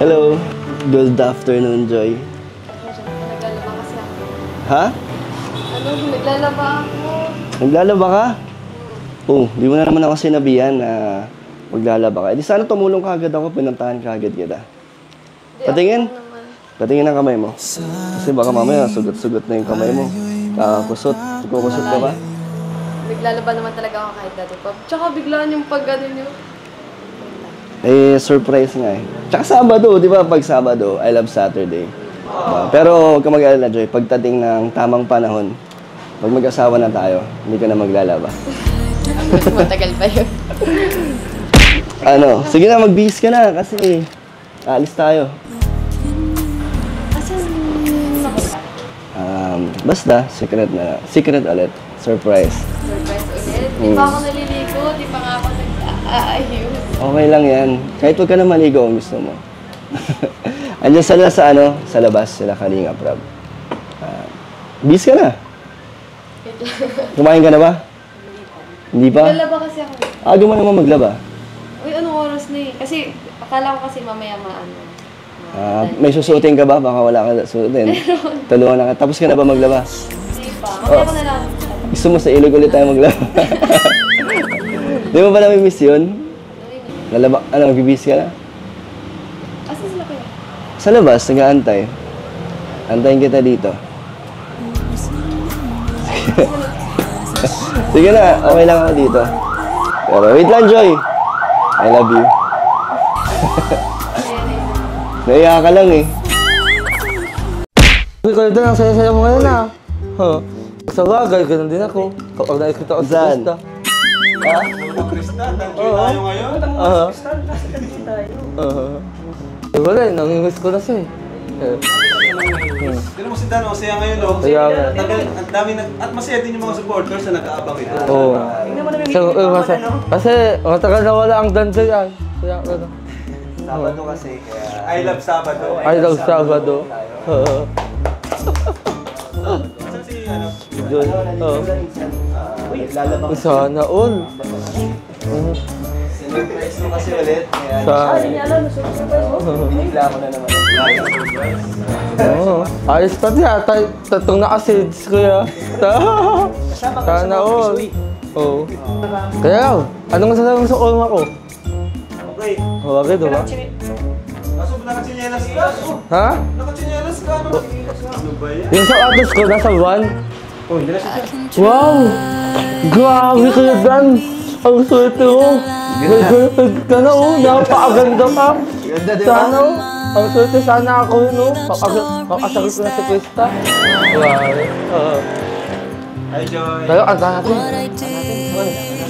Hello. Good afternoon, Joy. Naglalaba kasi ako. Ha? Ano, naglalaba ako. Naglalaba ka? Oh, di mo na naman ako sinabihan na maglalaba ka. Di sana tumulong ka agad ako, pinuntahan ka agad kita. Patingin. Patingin ang kamay mo. Kasi baka mamaya sugat-sugat na yung kamay mo. Kusot. Kukusot ka ba? Naglalaba naman talaga ako kahit dati pa. Tsaka biglaan yung pag-ano nyo. Eh, surprise nga eh. Tsaka Sabado, di ba? Pag Sabado, I love Saturday. Pero huwag ka mag-alala, Joy. Pagdating ng tamang panahon, pag mag-asawa na tayo, hindi ka na maglalaba. Matagal pa yun. Ano? Sige na, mag-bihis ka na kasi alis tayo. Asan Basta, secret na. Secret ulit. Surprise. surprise ulit? Di pa ako naliligo, di pa nga ako nag-aayos. Okay lang yan. Kahit huwag ka na maligo kung gusto mo. Andiyan sila sa sa labas, sila Kalinga Prab. Bis ka na. Kumain ka na ba? Hindi pa? Naglalaba kasi ako. Aga mo naman maglaba. Uy, anong oras na eh? Kasi, akala ko kasi mamaya maano. May susutin ka ba? Baka wala ka susutin. Tulungan na ka. Tapos ka na ba maglaba? Hindi pa. Mamaya ko na lang. Gusto mo sa ilog ulit tayo maglaba? Di mo ba nami-miss yun? Lalaba, magbibis ka na? Asan sila kayo? Sa labas, nag-aantay. Antayin kita dito. Sige na, okay lang ako dito. Pero wait lang, Joy. I love you. Naiya ka lang eh. Ikaw doon, ang saya-saya mo ngayon ah. Sa bagay, ganun din ako. Kapag nakikita ko sa Krista. Ha? Krista, nag-join tayo ngayon. Wala eh, nangingis ko na siya eh. Tignan mo si Dan, masaya ngayon no? Kaya nga. Ang dami at masaya din yung mga supporters na nag-aabang ito. Oo. Kasi matagal na wala ang danday ay. Kaya ano. Sabado kasi, kaya... I love Sabado. I love Sabado. Saan si ano? Yun. Sana all. Sinurprise mo kasi ulit. Sa... Binigla ko na naman. Oo. Ayos pa niya. Tatong naka-shades ko ya. Sana all. Oo. Kaya, anong masasabi mo sa kulma ko? Okay. Bakit diba? Kaso nakachinelas ka? Ha? Nakachinelas ka? Ano ba yan? Yung sa atos ko, nasa 1. Oh, hindi na siya. Wow! Grabe kayo, Dan! Ang swerte mo! Nag-girlfriend ka na, oh! Napakaganda ka! Ganda, di ba? Sana, oh! Ang swerte, sana ako yun, oh! Pakasakit ko na si Krista. Wow! Hi, Joy. Tayo, kanta natin.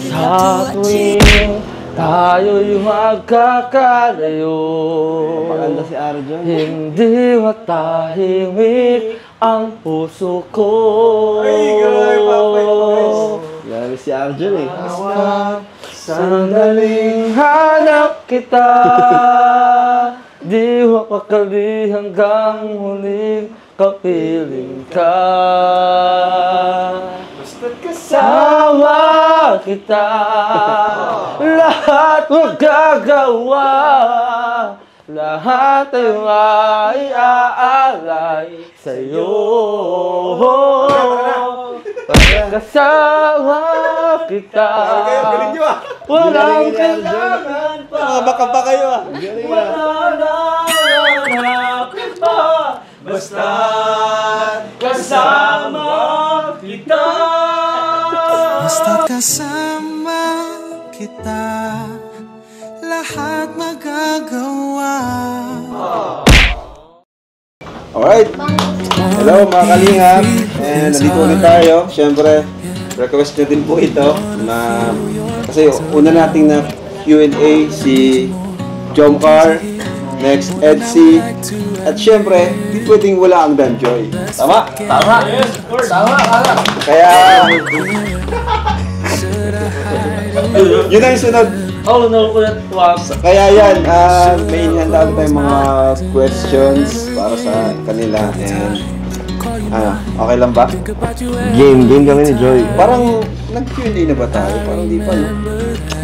Sa tuwing tayo'y magkakalayo, Paganda si Arjun. hindi matahimik ang puso ko. Ay, gawin, papay, Grabe si Arjun eh. Sandaling hanap kita, di mapakali hanggang huling kapiling ka. Basta't Kasama kita, lahat magagawa, lahat ay maiaalay sa'yo. Kasama kita, galing nyo ah. walang kailangan pa, Baka pa kayo ah. wala na pa, basta't kasama kita. Basta't kasama kita, lahat magagawa. Alright. Hello mga kalingap. And nandito ulit tayo. Siyempre, request nyo din po ito na kasi una nating na Q&A si Jomcar, next Edsy, at siyempre, di pwedeng wala ang Danjoy. Tama? Tama! Tama! Kaya, yun ang sunod. Oh, nakukulat ko. Kaya yan, may inihanda tayong mga questions para sa kanila. And, okay lang ba? Game kami ni Joy. Parang nag-Q&A na ba tayo? Parang di pa, no?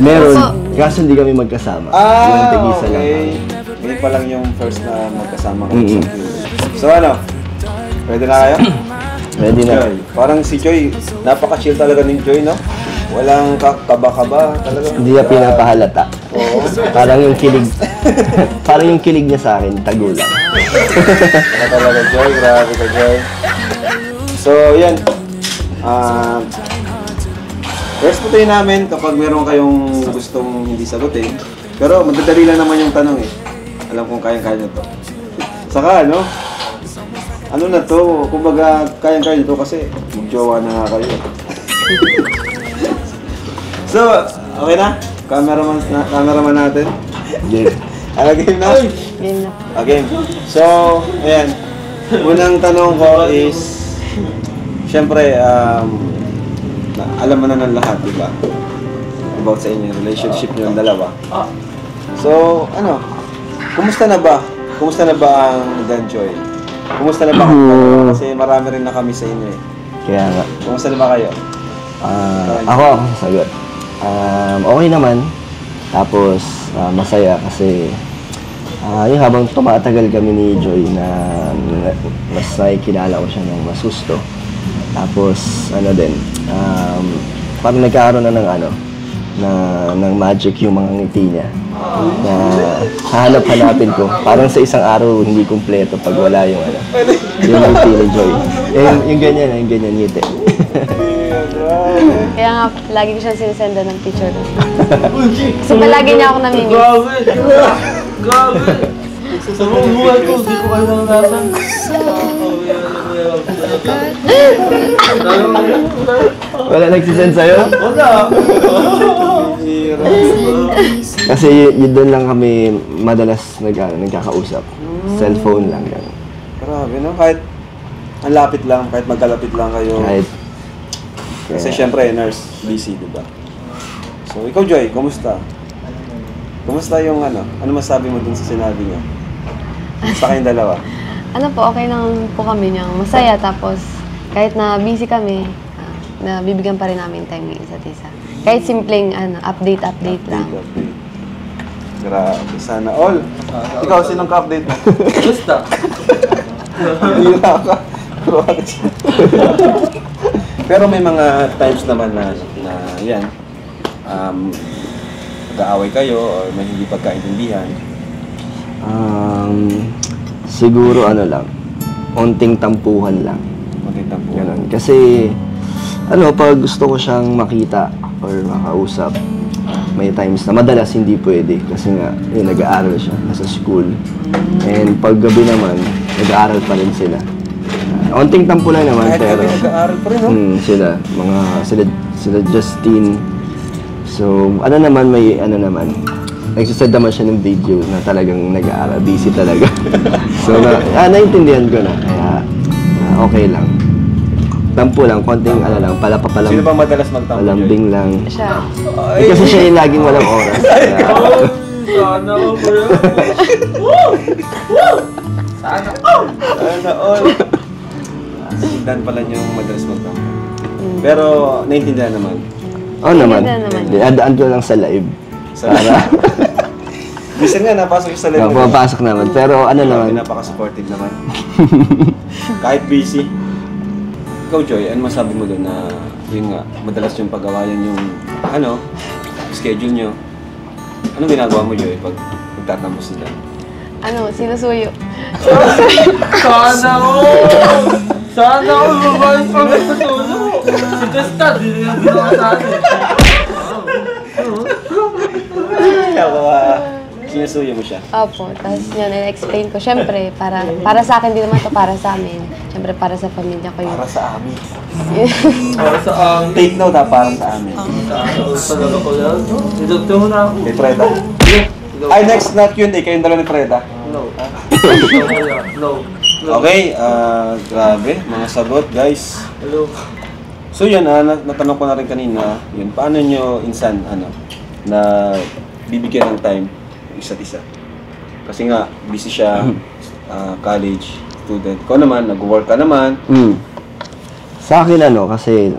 Meron, kaso hindi kami magkasama. Yung tigisa lang Okay. kami. Ngayon pa lang yung first na magkasama kayo sa Q&A. So ano, pwede na kayo? Ready na. Joy. Parang si Joy, napaka-chill talaga ni Joy, no? Walang kaba-kaba talaga. Hindi niya pinapahalata. Oo. Parang yung kilig, parang yung kilig niya sa akin, tagulang. Ano talaga, Joy? Grabe ka, Joy. So, yan. Respetuhin namin kapag meron kayong gustong hindi sagutin. Pero madadali lang naman yung tanong eh. Alam kong kayang-kaya na to. Saka, ano na to, kumbaga kayang-kaya nito kasi magjowa na nga kayo. So, okay na? Cameraman natin. Game. Game na? Game na. Okay. So, ayan. Unang tanong ko is, syempre, alam mo na ng lahat, di ba? About sa inyo, relationship niyo ng dalawa. So, kumusta na ba? Kumusta na ba ang Dan Joy? Kumusta na ba kayo? Kasi marami rin na kami sa inyo eh. Kaya nga. Kumusta na ba kayo? Ako, sagot. Okay naman. Tapos, masaya kasi yung habang tumatagal kami ni Joy na mas nakikilala ko siya ng mas gusto. Tapos, parang nagkakaroon na ng magic yung mga ngiti niya. Na hahanap-hanapin ko. Parang sa isang araw hindi kumpleto pag wala yung yung ngiti ni Joy. Yung ganyan ngiti. Kaya nga, lagi ko siya sinisenda ng picture ko. Kasi palagi niya ako namimiss. Grabe! Sa buong buhay ko, hindi ko kayo naranasan. Wala nagsisend sa'yo? Wala! Kasi yun doon lang kami madalas nagkakausap. Cellphone lang yan. Grabe, no? Kahit ang lapit lang, kahit magkalapit lang kayo. Kasi syempre, nurse, busy, di ba? So, ikaw, Joy, kumusta? Kumusta yung ano masabi mo dun sa sinabi niya? Kumusta kayong dalawa? Okay lang po kami niyang masaya. Tapos, kahit na busy kami, nabibigyan pa rin namin time ng isa't isa. Kahit simpleng update lang. Update. Grabe, sana all. Ikaw, sinong ka-update mo? Gusta? Hira ka. Pero may mga times naman na yan, nag-aaway kayo or may hindi pagkaintindihan. Siguro lang, onting tampuhan lang. Magandang po. Ganun. Kasi, pag gusto ko siyang makita or makausap, may times na madalas hindi pwede kasi nga, nag-aaral siya, nasa school. And pag gabi naman, nag-aaral pa rin sila. Onting tampo lang naman, Kahit pero... kami nag-aaral pa rin, no? Sila Justin. So, nagsasend naman siya ng video na talagang nag-aaral, busy talaga. So, naiintindihan ko na, kaya okay lang. Tampo lang, konting palapapalam. Sino ba madalas magtampo, Joy? Palambing lang. Siya. Kasi siya yung laging walang oras. Kaya, Sana ako, bro. Sana all. Si Dan pala yung madalas magtampo. Pero, naiintindihan naman. naman. Ganda naman. Adaan ko lang sa live. Para, Minsan nga, napasok yung sa live. pumapasok naman. Pero naman, Napaka-supportive naman. Kahit busy. Ikaw, Joy, ano masabi mo doon na yun nga, madalas yung pag-awayan yung schedule nyo. Anong ginagawa mo, Joy, pag magtatampo sila? Sinusuyo. Sana all babae pa nagpatulo. Si Gusta, di rin ginawa sa atin. Sinusuyo mo siya. Opo. Tapos yun, explain ko. Siyempre, para sa akin din naman to, para sa amin. Siyempre, para sa pamilya ko yun. Para sa amin. Para sa ang... Take note para sa amin. Sana all talaga ko yan. Idugto mo na ako. Kay Freda. Ay, next na Q&A. Kayong dalawa ni Freda. No. No. Okay, grabe. Mga sagot, guys. Hello. So yun, natanong ko na rin kanina, yun, paano nyo insan, na bibigyan ng time isa't isa? Kasi nga, busy siya, college, student. Ikaw naman, nag-work ka naman. Sa akin kasi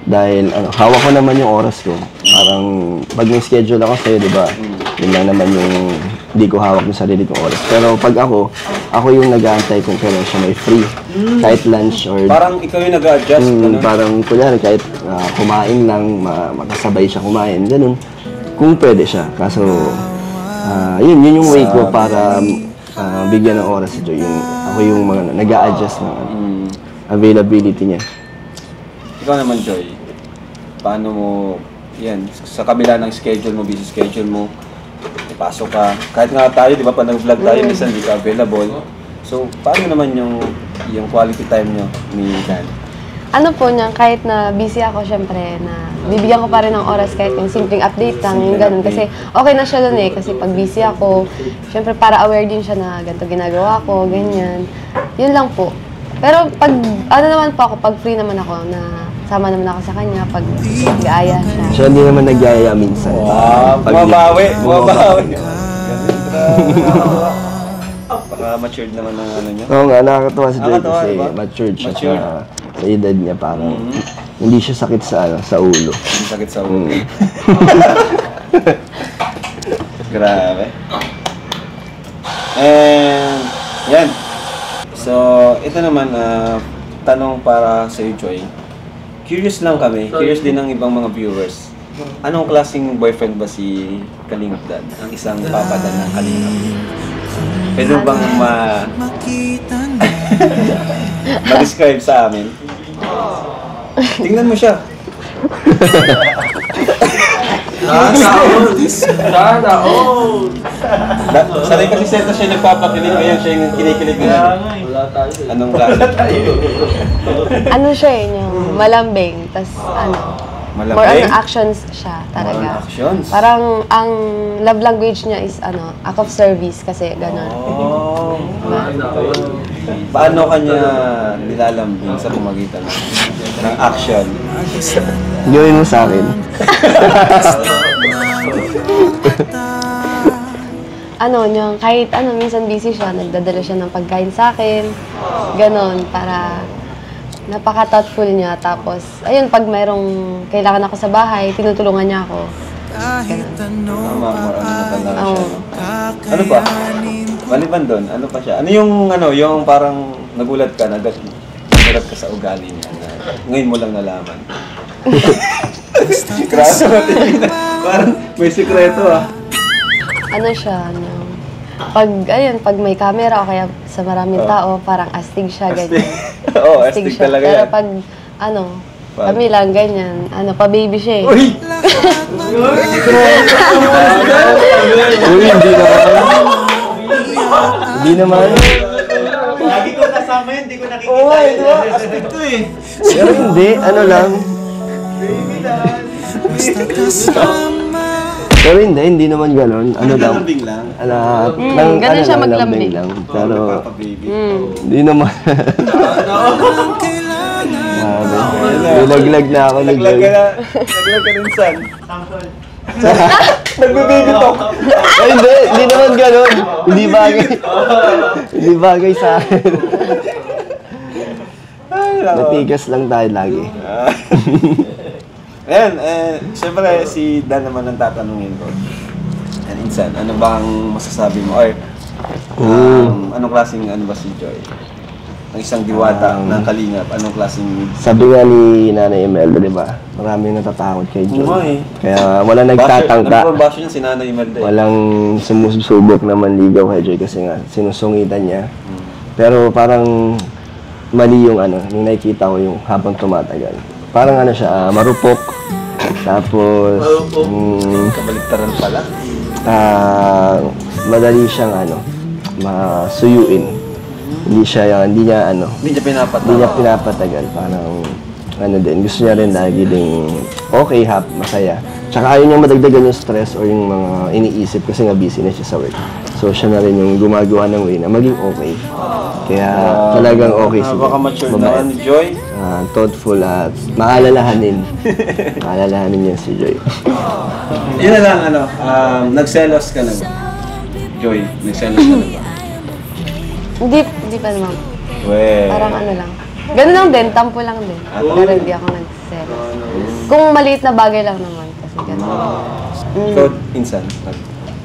Dahil hawak ko naman yung oras ko. Parang pag may schedule ako sa'yo, di ba? Yun lang naman yung hindi ko hawak yung sarili kong oras. Pero pag ako yung nag-aantay kung kailan siya may free. Kahit lunch or... Parang ikaw yung nag-adjust. Parang kunyari kahit kumain lang, makasabay siya kumain, ganun. Kung pwede siya. Kaso, yun yung way ko para bigyan ng oras si Joy. Ako yung nag-a-adjust ng availability niya. Ikaw naman, Joy. Paano mo, yan, sa kabila ng schedule mo, busy schedule mo, ipasok ka. Kahit nga tayo, di ba, pag nag-vlog tayo, minsan hindi ka available. So, paano naman yung quality time nyo ni Dan? Ano po niya, kahit na busy ako, syempre, na bibigyan ko pa rin ng oras kahit yung simpleng update lang, yung ganun. Kasi okay na siya dun Kasi pag busy ako, syempre para aware din siya na ganito ginagawa ko, ganyan. Yun lang po. Pero pag, naman po ako, pag free naman ako, na sama naman ako sa kanya, pag nag-aaya siya. Siya hindi naman nag-aaya minsan. Bumabawi. Matured naman ng ano niya. Oo nga, nakakatawa si Joy kasi diba? matured siya sa edad niya. Parang hindi siya sakit sa ulo. Hindi sakit sa ulo. Grabe. And, yan. So, ito naman, tanong para sa iyo, Joy. Curious lang kami, curious din ng ibang mga viewers. Anong klaseng boyfriend ba si Kalingap Dan? Ang isang papadan ng Kalingap. Pwede bang ma-describe sa amin? Tingnan mo siya. Sanay kasi senta siya nagpapakilig, ngayon siya yung kinikilig niya. Anong klase? Ano siya yung malambing, tas more on actions siya talaga. More on actions? Parang ang love language niya is act of service kasi gano'n. Oh. Paano kanya nilalambing sa pamagitan ng action? Gawin mo sa akin. Kahit minsan busy siya, nagdadala siya ng pagkain sa akin. Ganon, para napaka-thoughtful niya. Tapos, ayun, pag mayroong kailangan ako sa bahay, tinutulungan niya ako. Tama, ano ba? Maliban doon, ano pa siya? Ano yung parang nagulat ka sa ugali niya na ngayon mo lang nalaman? Grabe, parang may sikreto Ano siya, pag may camera o kaya sa maraming tao, parang astig siya, ganyan. Oo, astig talaga yan. Pero pag, kami lang, ganyan, pa-baby siya eh. Uy, hindi naman. Lagi ko kasama yun, hindi ko nakikita yun. Astig to eh. Pero hindi, lang. Pero hindi naman gano'n. Lambing lang. Ganun siya maglambing. lang. Pero, Papa-baby. hindi naman. Nilaglag na ako. Naglag ka rin saan? Nagbe-baby talk. Ay, hindi naman gano'n. Hindi bagay sa akin. Matigas lang tayo lagi. Ayan, siyempre si Dan naman ang tatanungin ko. And insan, ano bang masasabi mo? Or, anong klaseng ba si Joy? Ang isang diwata ng Kalingap, anong klaseng... Sabi nga ni Nanay Imelda, di ba? Maraming natatakot kay Joy. Kaya wala nagtatangka. Ano ba niya si Nanay Imelda? Walang sumusubok na manligaw kay Joy kasi nga sinusungitan niya. Pero parang mali yung yung nakikita ko yung habang tumatagal. Parang siya, marupok. Tapos, kabaliktaran pala. Madali siyang masuyuin. Hindi niya pinapatagal. Parang din, gusto niya rin lagi ding okay, masaya. Tsaka ayaw niya madagdagan yung stress or yung mga iniisip kasi nga busy na siya sa work. So siya na rin yung gumagawa ng way na maging okay. Kaya talagang okay siya. Napaka-mature na Joy. Thoughtful at maalalahanin. Maalalahanin niya si Joy. Yun na lang, nagselos ka na ba? Joy, nagselos ka na ba? Hindi pa naman. Well, Parang lang. Ganun lang din, tampo lang din. Pero hindi ako nagselos. Kung maliit na bagay lang naman, kasi ganun. Ikaw, insan.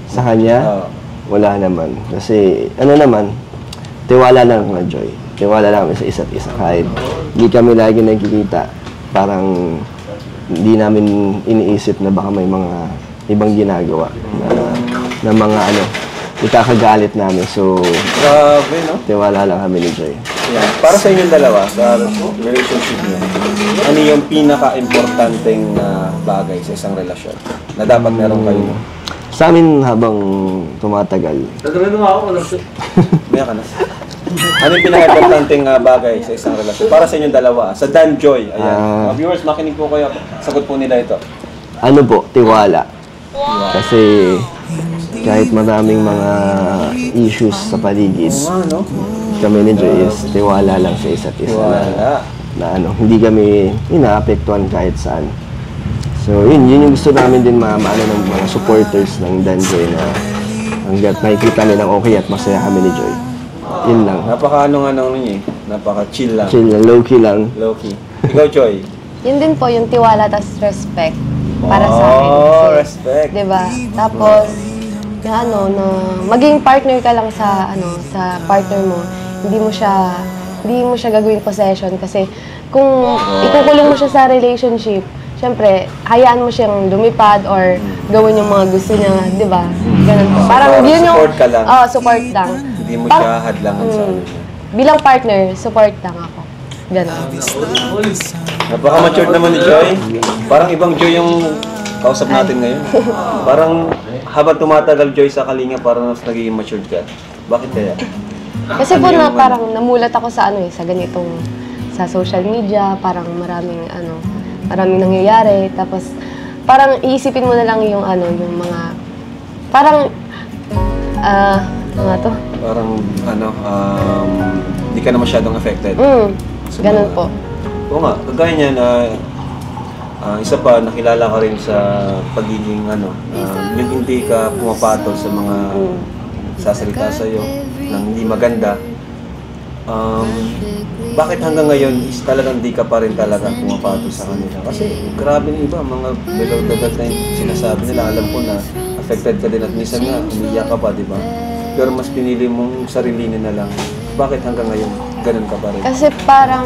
Sa kanya, Oo. wala naman. Kasi, ano naman, tiwala lang na Joy. Tiwala lang kami sa isa't isa. Kahit hindi kami lagi nagkikita, parang hindi namin iniisip na baka may mga ibang ginagawa na mga ano, ikakagalit namin. So, Grabe, no? tiwala lang kami ni Joy. Yan. Para sa inyong dalawa, sa relationship niyo, ano yung pinaka-importanteng bagay sa isang relasyon na dapat meron kayo? Sa amin habang tumatagal, Maya ka na. Ano yung pinaka-importanteng bagay sa isang relasyon? Para sa inyong dalawa, sa Dan Joy. Ayan. Mga viewers, makinig po kayo. Sagot po nila ito. ano po, tiwala. Kasi kahit maraming mga issues sa paligid, Ano? kami ni Joy is tiwala lang sa isa't isa Tiwala. na ano, hindi kami inaapektuhan kahit saan. So yun yung gusto namin din maano ng mga supporters ng Dan Joy na hanggat nakikita nilang okay at masaya kami ni Joy. Yun lang. Napaka-ano niya eh. Napaka-chill lang. Chill lang, low-key lang. Low-key. Ikaw, Joy. Yun din po, yung tiwala tas respect para sa akin. Oh, Kasi, respect. 'di ba? Tapos na ano na maging partner ka lang sa ano sa partner mo, hindi mo siya gagawin possession kasi kung ikukulong mo siya sa relationship, syempre hayaan mo siyang lumipad or gawin yung mga gusto niya, 'di ba? Ganun po. Parang yun yung support ka lang. support lang. Hindi mo siya hadlangan sa ano. Bilang partner, support lang ako. Ganun. Napaka-matured naman ni Joy. Parang ibang Joy yung kausap natin ngayon. Parang habang tumatagal Joy sa Kalinga, parang mas nagiging matured ka. Bakit kaya? Kasi po na parang namulat ako sa ano sa ganitong sa social media, parang maraming nangyayari, tapos parang iisipin mo na lang yung yung mga parang to. Parang hindi ka na masyadong affected. Ganun po. Oo nga, kagaya niyan, isa pa, nakilala ka rin sa pagiging yung hindi ka pumapatol sa mga sasalita sa'yo ng hindi maganda. Bakit hanggang ngayon is talagang di ka pa rin talaga pumapatol sa kanila? Kasi grabe ng iba, mga below the belt na yung sinasabi nila, alam ko na affected ka din at minsan nga, umiiyak ka pa, di ba? Pero mas pinili mong sarilinin na lang. Bakit hanggang ngayon, ganun ka pa rin? Kasi parang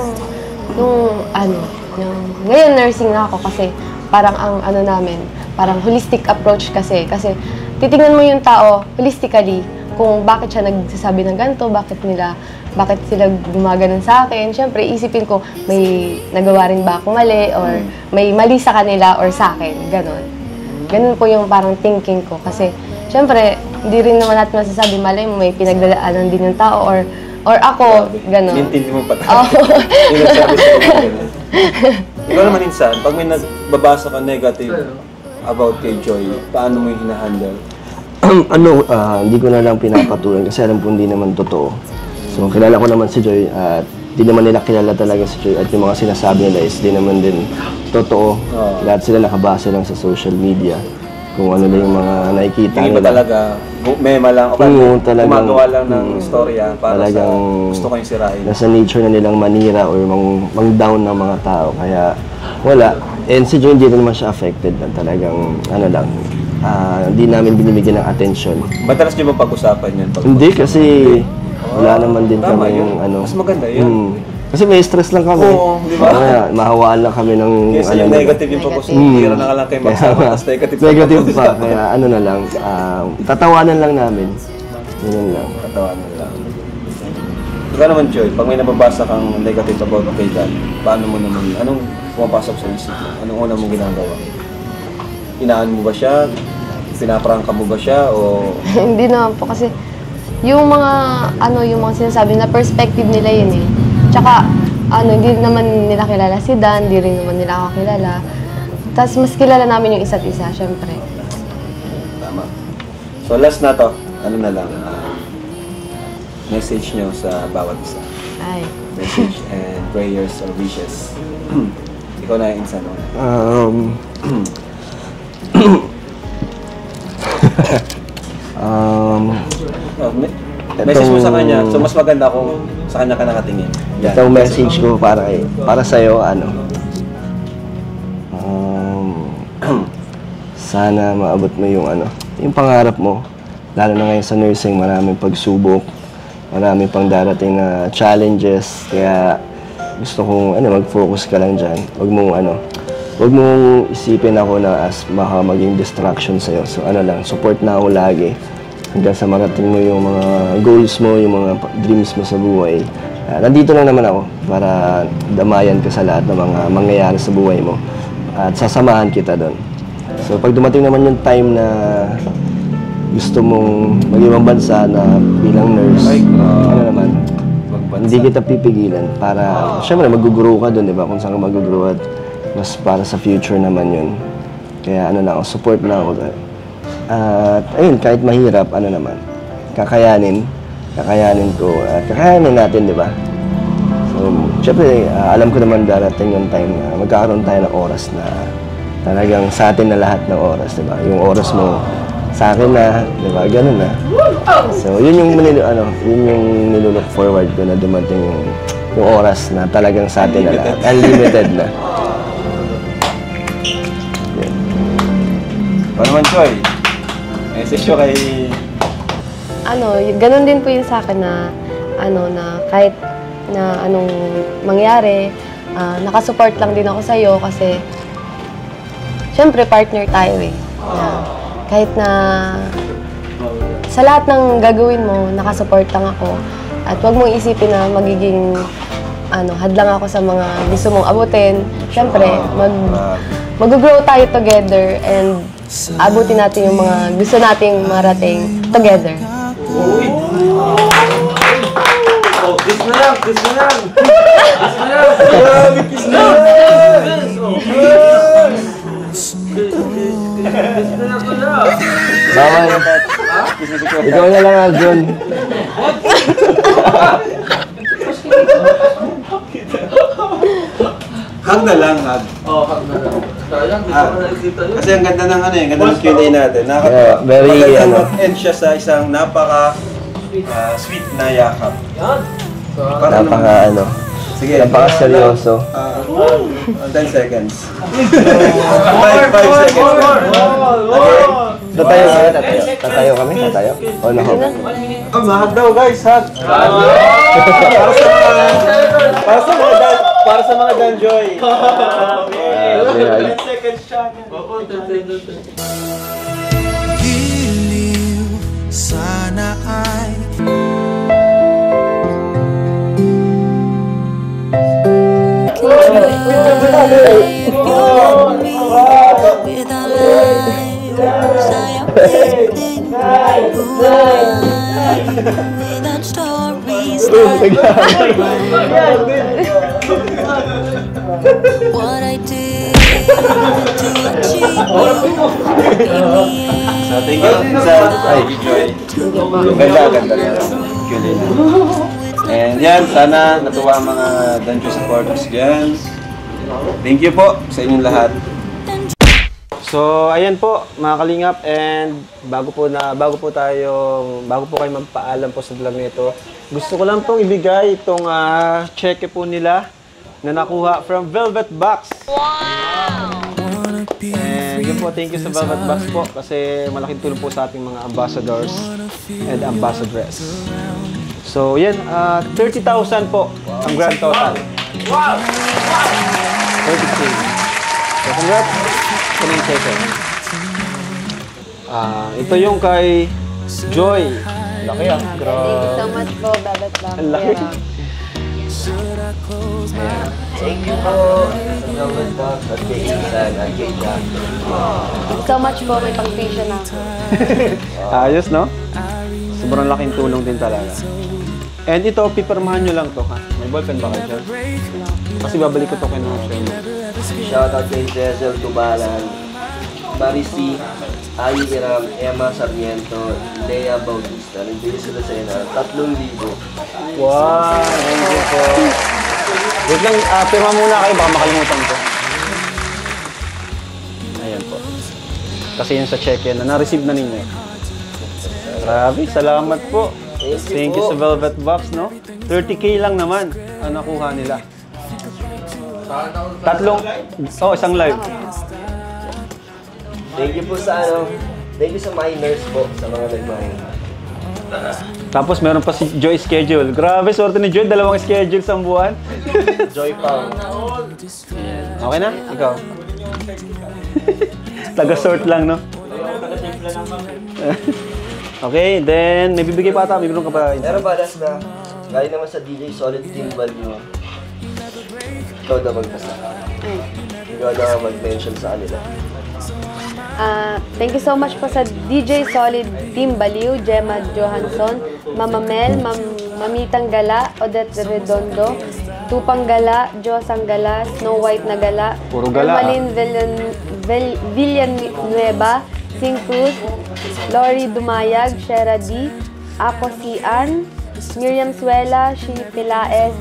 ngayon nursing na ako kasi parang ang namin, parang holistic approach kasi titingnan mo yung tao holistically kung bakit siya nagsasabi ng ganito, bakit sila gumaganon sa akin. Siyempre, isipin ko, may nagawa rin ba ako mali or may mali sa kanila or sa akin, ganon. Ganon po yung parang thinking ko kasi siyempre, hindi rin naman natin masasabi, malay mo, may pinagdadaanan din yung tao or ako, gano'n. Nintindi mo pa tayo. Yung nagsabi sa'yo na gano'n. Ikaw naman insan, pag may nagbabasa ka negative about kay Joy, paano mo yung hinahandle? Hindi ko na lang pinapatulan kasi alam ko hindi naman totoo. So, kilala ko naman si Joy at di naman nila kilala talaga si Joy at yung mga sinasabi nila is di naman din totoo. Lahat sila nakabase lang sa social media. Kung ano na yung mga nakikita Yung iba nila. talaga, mema lang, o Talagang- gumagawa lang ng storya para talagang sa gusto kayong sirain. Nasa nature na nilang manira or mang-down ng mga tao. Kaya wala. And si Joy hindi naman siya affected na talagang hindi namin binibigyan ng attention. Madalas nyo bang pag-usapan yan? Hindi kasi wala naman din Tama kami yun. Mas maganda yun. Kasi may stress lang kami. Oo, di ba? Kaya mahawaan lang kami ng Kasi yung negative yung pag-usapan, tira na ka lang kayo magsama, tapos negative Negative pa. Kaya na lang, tatawanan lang namin. Yun lang. Katawanan lang. Ikaw naman, Joy, pag may nababasa kang negative about kay Dan, paano mo naman, anong pumapasok sa isip mo? Anong una mong ginagawa? Inaan mo ba siya? Pinaprangka mo ba siya? O Hindi naman po kasi yung mga yung mga sinasabi na perspective nila yun eh. Tsaka hindi naman nila kilala si Dan, hindi rin naman nila ako kilala. Tapos mas kilala namin yung isa't isa, syempre. tama. So last na to, ano na lang, message nyo sa bawat isa. Ay. Message and prayers or wishes. Ikaw na yung insan. Message mo sa kanya. So, mas maganda kung sa kanya ka nakatingin. Yan. Itong message ko para sa'yo, sana maabot mo yung pangarap mo. Lalo na ngayon sa nursing, maraming pagsubok, maraming pang darating na challenges. Kaya gusto kong mag-focus ka lang dyan. Huwag mong isipin ako na as baka maging distraction sa'yo. So support na ako lagi. Hanggang sa marating mo yung mga goals mo, yung mga dreams mo sa buhay. Nandito lang naman ako para damayan ka sa lahat ng mga mangyayari sa buhay mo. At sasamahan kita doon. So pag dumating naman yung time na gusto mong mag-ibang bansa na bilang nurse, hindi kita pipigilan para, syempre mag-grow ka doon, di ba? Kung saan ka mag-grow at mas para sa future naman yun. Kaya support na ako doon. At ayun, kahit mahirap, kakayanin ko at kakayanin natin, di ba? So, syempre, alam ko naman darating yung time na magkakaroon tayo ng oras na talagang sa atin na lahat ng oras, di ba? Yung oras mo sa akin na, di ba? Ganun na. So, yun yung nilook forward ko na dumating yung oras na talagang sa atin na lahat. Unlimited na. Yeah. Paano man, Choy? Message ko kay... Ganun din po yun sa akin na, na kahit na anong mangyari, nakasupport lang din ako sa'yo kasi siyempre, partner tayo kahit na sa lahat ng gagawin mo, nakasupport lang ako. At huwag mong isipin na magiging hadlang ako sa mga gusto mong abutin. Siyempre, mag-grow tayo together and abutin natin yung mga gusto nating marating together. Kiss na lang! Kiss na lang! Bawal. Ikaw na lang, Aljon. Hug na lang, hug. Hug na lang. Sayang, di ko nakikita yun. Kasi ang ganda ng ganda ng Q&A natin. Very, end siya sa isang sweet na yakap. Yan. Sige. Napaka-seryoso. 10 seconds. 5 seconds. Tatayo kami? O, Mahag daw, guys. Hug. Para sa mga Danjoy. 10 seconds siya. Giliw, sana ay what I did to achieve So, thank you sa Joy. Ganda rin. Q&A na. And yan, sana natuwa ang mga Danjo supporters dyan. Thank you po sa inyong lahat. So, ayan po mga kalingap, and bago po kayo magpaalam po sa vlog nito, gusto ko lang pong ibigay itong cheque po nila na nakuha from Velvet Box. Wow! And yun po, thank you sa Velvet Box po kasi malaking tulong po sa ating mga ambassadors and ambassadress. So, yan, 30,000 po ang grand total. Wow! 30K. So, congrats. Ito yung kay Joy. Laki Thank you so much po, Velvet Box. Ang laki. Thank you po. Velvet Box at kay Isan at kay Jack. Thank you so much po, may pang-tuition ako. Ayos, no? Sobrang laking tulong din talaga. And ito, pipirmahan nyo lang to, ha? May ballpen ba kayo? Kasi babalik ko to kay Notion. Shoutout kay Cecil Tubalan, Marisi, Ayi Iram, Emma Sarmiento, Lea Bautista. Nagbili sila sa inyo 3,000. Wow! Thank you po. Wait lang, pirma muna kayo, baka makalimutan ko. Ayan po. Kasi yun sa check-in na na-receive na ninyo. Grabe, salamat po. Thank you sa Velvet Box, no? 30K lang naman ang nakuha nila. Isang live. Thank you po sa thank you sa miners po, sa mga nag-mine. Tapos meron pa si Joy Schedule. Grabe, sorte ni Joy, 2 schedule sa buwan. Joy Pang. Okay na? Ikaw? Taga-sort lang, no? Okay, then may bibigay pa ata, may bibigay ka pa. Pero ba, last na, galing naman sa DJ Solid Team Value. Ikaw na magbasa. Ikaw na mag-mention sa kanila. Thank you so much po sa DJ Solid Team Baliw, Gemma Johansson, Mama Mel, Mamitang Gala, Odette Redondo, Tupang Gala, Josang Gala, Snow White na Gala, Puro gala, Ermaline Villanueva, Sing Cruz, Lori Dumayag, Shera D, Ako si Ann, Miriam Suela, Shi Pilaes,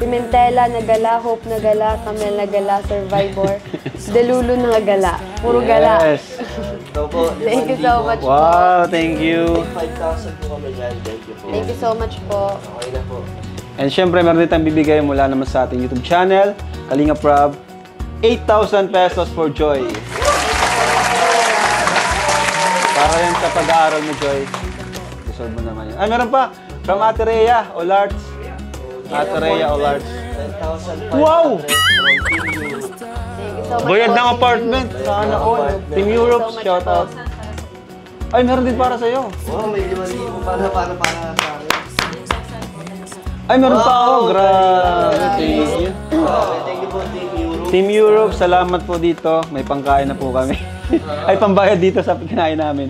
Pimentela na Gala, Hope na Gala, Camel na Gala, Survivor, Delulu na Gala. Puro gala. Yes. Ito po, Thank you so much po. Wow, thank you. 5,000 po kami dyan. Thank you po. Thank you so much po. Okay na po. And syempre, meron din tayong bibigay mula naman sa ating YouTube channel, Kalinga Prab, 8,000 pesos for Joy. Para yan sa pag-aaral mo, Joy. Resolve mo naman yun. Ay, meron pa! From Ate Rhea Olarts. Ate Rhea Olarts. 10,500 Wow! from Team Europe. Thank you so much Bayad po. ng apartment. Sana all. Team Europe, shout out. Ay, meron din para sa'yo. Wow, may 5,000 para sa akin. Ay, meron pa ako. Grabe. Thank you. Thank you po, Team Europe. Team Europe, salamat po dito. May pangkain na po kami. Ay, pambayad dito sa kinain namin.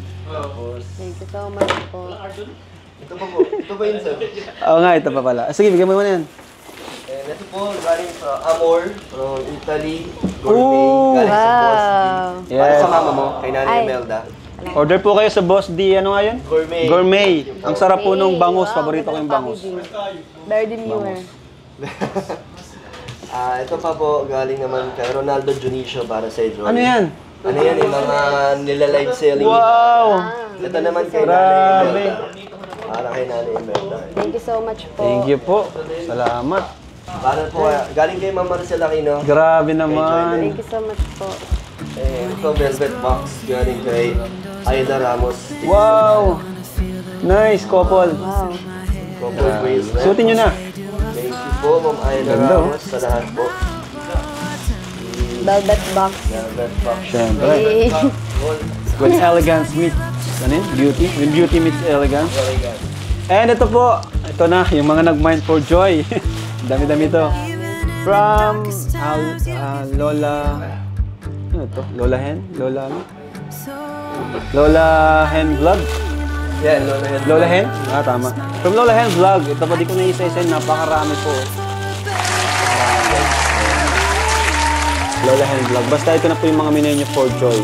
Thank you so much po. Ito pa po. Ito pa yun, sir. Oo nga, ito pa pala. Sige, bigyan mo muna yan. And ito po, galing sa Amor, from Italy. Ooh, Gourmet. Galing sa Boss D. Yes. Para sa mama mo, kay Nanay Ay. Imelda. Order po kayo sa Boss D. Ano nga yun? Gourmet. Gourmet. Ang sarap po nung bangus. Wow, Paborito ko yung ganda ng bangus. packaging. Very demure. Ito pa po, galing naman kay Ronaldo Junicio para sa Joy. Ano yan? Ano yan, yung mga nila-live selling. Wow! Ito naman kay Grabe. Nanay Imelda. Para kay Nanay Imelda. Thank you so much po. Thank you po. Salamat. Para po, galing kay Ma'am Marcel Aquino. Grabe naman. Thank you so much po. Ito, Velvet Box, galing kay Aida Ramos. Wow! Nice, couple. Wow. Couple bracelet. Suotin nyo na. Thank you po, Ma'am Aida Ganda, oh. Ramos, sa lahat po. Velvet box. Velvet Box. Siyempre. Hey. When elegance meets, ano yun? Beauty. When beauty meets elegance. And ito po, ito na, yung mga nag-mind for joy. Dami-dami to. From Lola, ano to? Lola Hen? Lola ano? Lola Hen Vlog? Yan, Lola Hen. Lola Hen? Ah, tama. From Lola Hen Vlog. Ito pa di ko na isa-isa, napakarami po. Lola Hen Vlog. Basta ito na po yung mga minenyo for joy.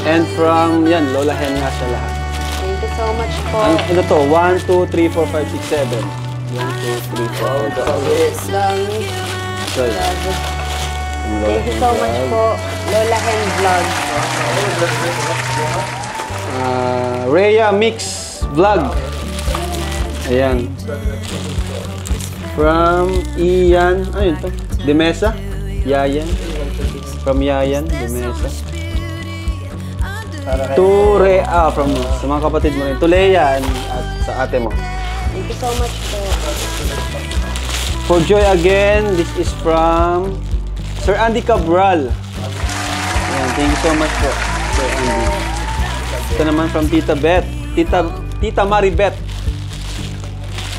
And from, yan, Lola Hen nga siya lahat. Thank you so much po. Ano to? 1, 2, 3, 4, 5, 6, 7. 1, 2, 3, 4, 5, Dami. 6. Grabe. Thank you so much po. Lola Hen Vlog. Rhea Mix Vlog. Ayan. From Ian, ano yun to? Demesa? Yayan? From Yayan, Demesa. To Rhea, from sa mga kapatid mo rin. To Leia at sa ate mo. Thank you so much po. For joy again, this is from Sir Andy Cabral. Ayan, thank you so much po, Sir Andy. Ito naman from Tita Beth. Tita Maribeth.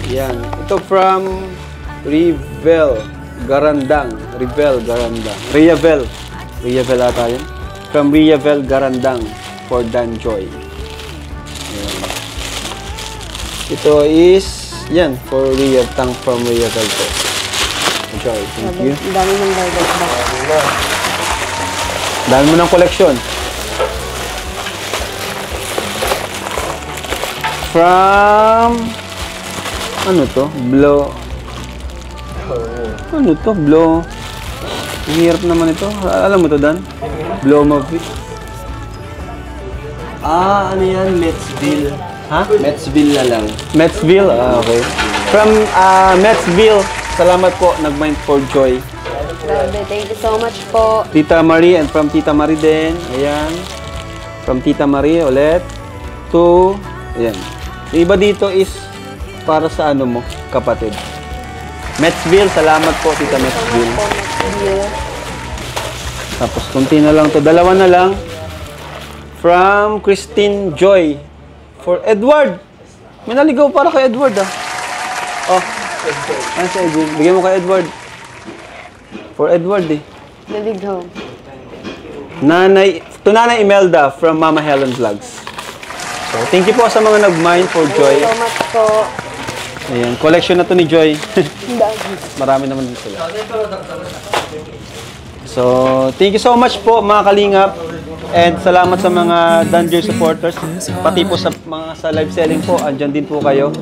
Ayan. Ito from Rivel Garandang. Rivel Garandang. Riavel ata yun. From Riavel Garandang for Dan Joy. Ayan. Ito is, yan, for Riavel, from Riavel po. Joy, thank you. Ang dami ng velvet box. Dami mo ng koleksyon. From, ano to? Blow. Ano to? Blow. Ang hirap naman ito. Alam mo to, Dan? Blow Movie. Ano yan? Metsville. Ha? Metsville na lang. Metsville? Okay. From Metsville, salamat po, nag-mind for Joy. Grabe, thank you so much po. Tita Marie and from Tita Marie din. Ayan. From Tita Marie ulit. To, ayan. Yung iba dito is para sa ano mo, kapatid. Metsville, salamat po, Tita Metsville. Tapos, kunti na lang to. Dalawa na lang. From Christine Joy. For Edward. May naligaw para kay Edward, ah. Oh. Ano si Edward? Bigyan mo kay Edward. For Edward, eh. Naligaw. Nanay Imelda from Mama Helen Vlogs. So, thank you po sa mga nag-mind for Joy. Thank you so much po. Ayan, collection na to ni Joy. Marami naman din sila. So, thank you so much po mga kalingap. And salamat sa mga Danjoy supporters. Pati po sa mga sa live selling po, andyan din po kayo.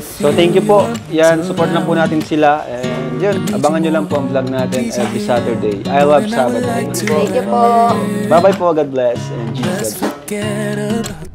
So, thank you po. Yan, support lang po natin sila. And yun, abangan nyo lang po ang vlog natin every Saturday. I love Sabbath. Thank you po. Bye-bye po. God bless. And Jesus. Forget about